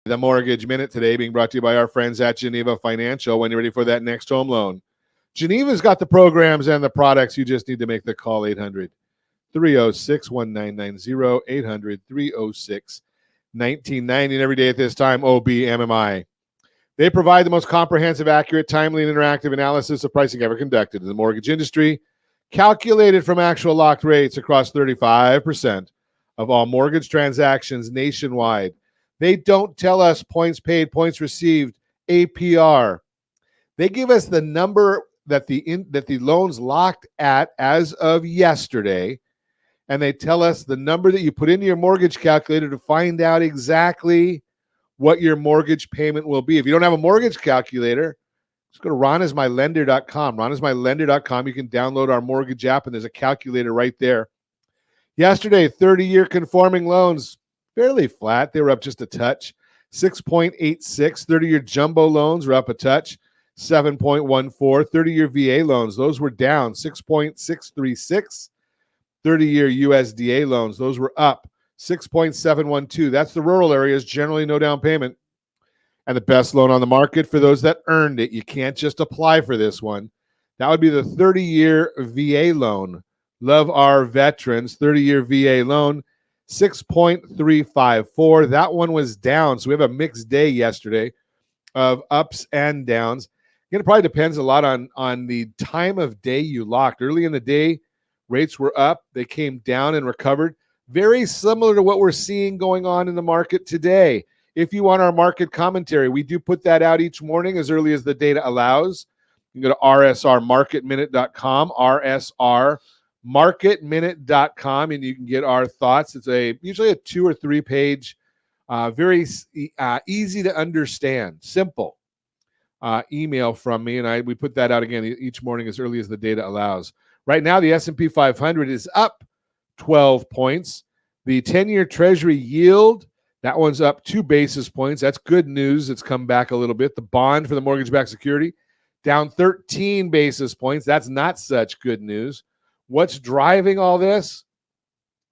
The Mortgage Minute today being brought to you by our friends at Geneva Financial. When you're ready for that next home loan, Geneva's got the programs and the products. You just need to make the call. 800-306-1990, 800-306-1990. And every day at this time, OBMMI. They provide the most comprehensive, accurate, timely, and interactive analysis of pricing ever conducted in the mortgage industry, calculated from actual locked rates across 35% of all mortgage transactions nationwide. They don't tell us points paid, points received, APR. They give us the number that the loans locked at as of yesterday, and they tell us the number that you put into your mortgage calculator to find out exactly what your mortgage payment will be. If you don't have a mortgage calculator, just go to ronismylender.com. ronismylender.com. You can download our mortgage app, and there's a calculator right there. Yesterday, 30-year conforming loans, fairly flat. They were up just a touch, 6.86. 30-year jumbo loans were up a touch, 7.14. 30-year VA loans, those were down, 6.636. 30-year USDA loans, those were up, 6.712. That's the rural areas, generally no down payment. And the best loan on the market for those that earned it. You can't just apply for this one. That would be the 30-year VA loan. Love our veterans. 30-year VA loan, 6.354. That one was down. So we have a mixed day yesterday of ups and downs. Again, it probably depends a lot on the time of day you locked. Early in the day, rates were up. They came down and recovered. Very similar to what we're seeing going on in the market today. If you want our market commentary, we do put that out each morning as early as the data allows. You can go to rsrmarketminute.com, rsrmarketminute.com, and you can get our thoughts. It's usually a 2 or 3 page, very easy to understand, simple email from me, and we put that out again each morning as early as the data allows. Right now, the S&P 500 is up 12 points. The 10-year Treasury yield, that one's up 2 basis points. That's good news. It's come back a little bit. The bond for the mortgage-backed security, down 13 basis points. That's not such good news. What's driving all this?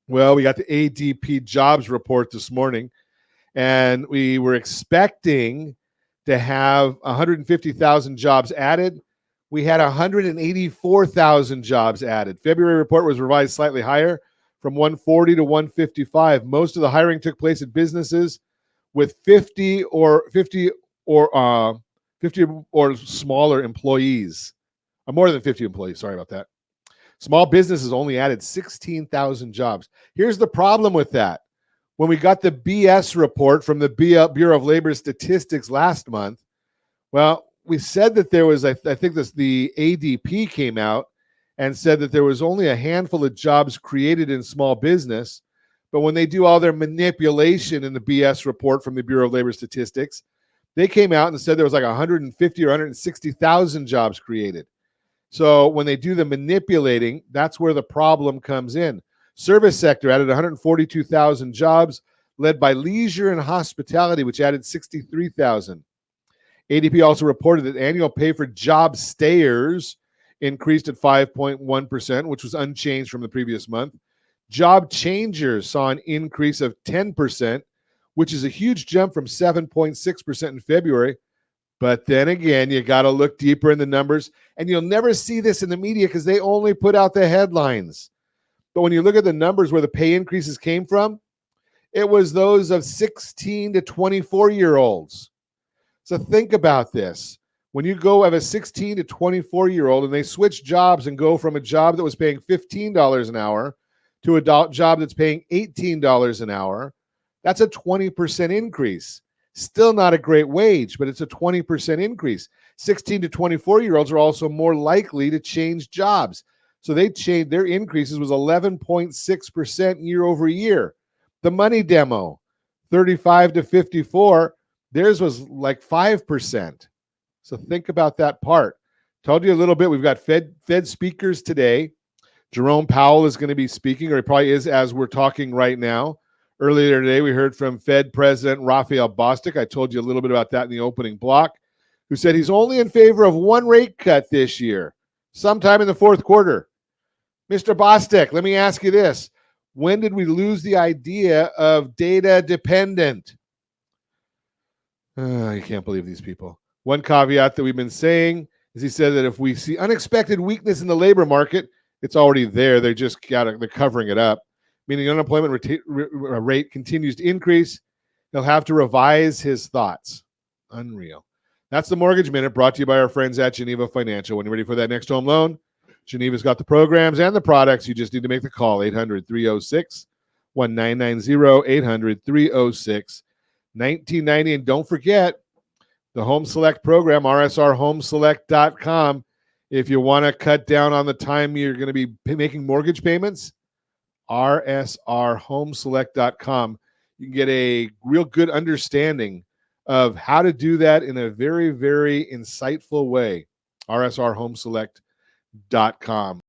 Well, we got the ADP jobs report this morning, and we were expecting to have 150,000 jobs added. We had 184,000 jobs added. February report was revised slightly higher from 140 to 155. Most of the hiring took place at businesses with 50 or smaller employees. More than 50 employees, sorry about that. Small businesses only added 16,000 jobs. Here's the problem with that. When we got the BS report from the Bureau of Labor Statistics last month, well, we said that there was, I think the ADP came out and said that there was only a handful of jobs created in small business. But when they do all their manipulation in the BS report from the Bureau of Labor Statistics, they came out and said there was like 150 or 160,000 jobs created. So when they do the manipulating, that's where the problem comes in. Service sector added 142,000 jobs, led by leisure and hospitality, which added 63,000. ADP also reported that annual pay for job stayers increased at 5.1%, which was unchanged from the previous month. Job changers saw an increase of 10%, which is a huge jump from 7.6% in February. But then again, you got to look deeper in the numbers, and you'll never see this in the media because they only put out the headlines. But when you look at the numbers where the pay increases came from, it was those of 16 to 24-year-olds. So think about this. When you go have a 16 to 24-year-old and they switch jobs and go from a job that was paying $15 an hour to a job that's paying $18 an hour, that's a 20% increase. Still not a great wage, but it's a 20% increase. 16 to 24-year-olds are also more likely to change jobs. So they changed, their increases was 11.6% year over year. The money demo, 35 to 54, theirs was like 5%. So think about that part. Told you a little bit. We've got Fed speakers today. Jerome Powell is going to be speaking, or he probably is as we're talking right now. Earlier today, we heard from Fed President Raphael Bostic. I told you a little bit about that in the opening block, who said he's only in favor of one rate cut this year, sometime in the fourth quarter. Mr. Bostic, let me ask you this. When did we lose the idea of data dependent? You can't believe these people. One caveat that we've been saying is he said that if we see unexpected weakness in the labor market, it's already there. They're covering it up, meaning unemployment rate continues to increase. He'll have to revise his thoughts. Unreal. That's the Mortgage Minute, brought to you by our friends at Geneva Financial. When you're ready for that next home loan, Geneva's got the programs and the products. You just need to make the call, 800-306-1990, 800-306-1990. And don't forget the Home Select program, rsrhomeselect.com. If you want to cut down on the time you're going to be making mortgage payments, rsrhomeselect.com. You can get a real good understanding of how to do that in a very, very insightful way. rsrhomeselect.com.